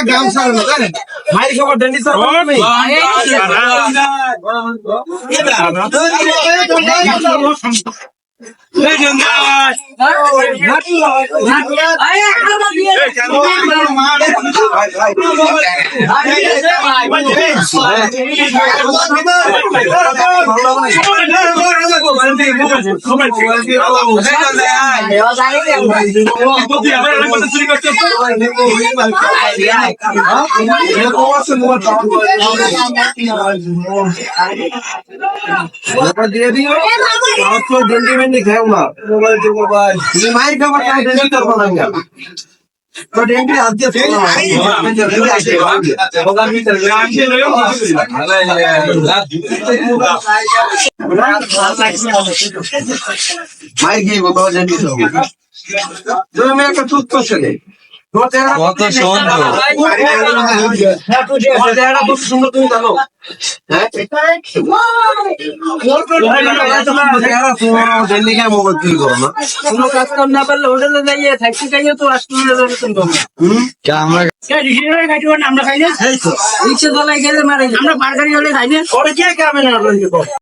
গ্রাম ছাড়ে না জানেন ভাই সবার ডেন্ডি স্যার দিয়ে দিও ডেন্ডি মেন্ডি খাও না মোবাইল তো মোবাইল মাইর খাবার খাই ডেন্ডি করবো না তো ডেন্ডি হাত দিয়ে মাইর গিয়ে বাবা ডেন্ডি তুমি একটা সুস্থ ছেলে কত সুন্দর তুমি জানো মোবাইল তৈরি করো না কোনো কাজ কাম না পারলে হোটেলে যাইয়ে ট্যাক্সি খাইয়ে তো আমরা খাই না রিক্সা চালাই গেলে মারে আমরা পারগাড়ি হলে খাই না কে